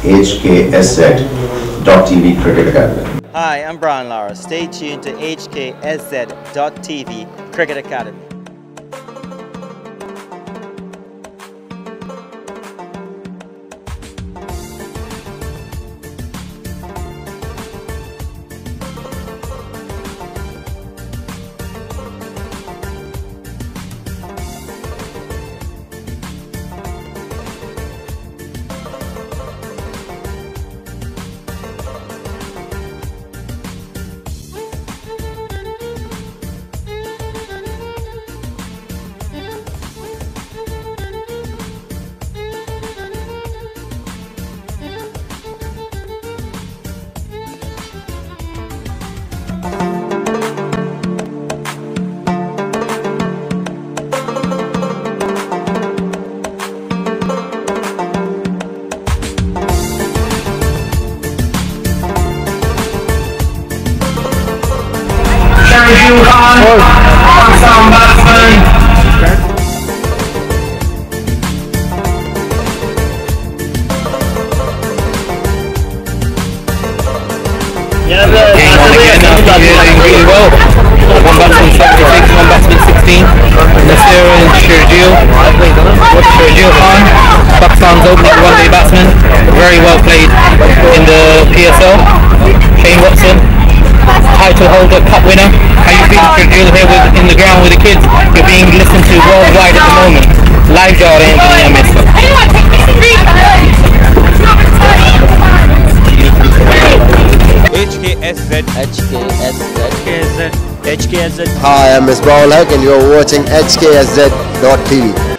HKSZ.TV Cricket Academy. Hi, I'm Brian Lara. Stay tuned to HKSZ.TV Cricket Academy. Some batsman. Really well. One batsman 76, one batsman 16. Nasir and Sharjeel Khan, Pakistan's opening one-day batsman. Very well played in the PSL. Shane Watson, title holder, cup winner. How you feel, Sharjeel, here in the ground with the kids? You're being listened to worldwide at the moment. Live jar Anthony Amiss. HKSZ. Hi, I'm Miss Bowlak and you're watching HKSZ.TV.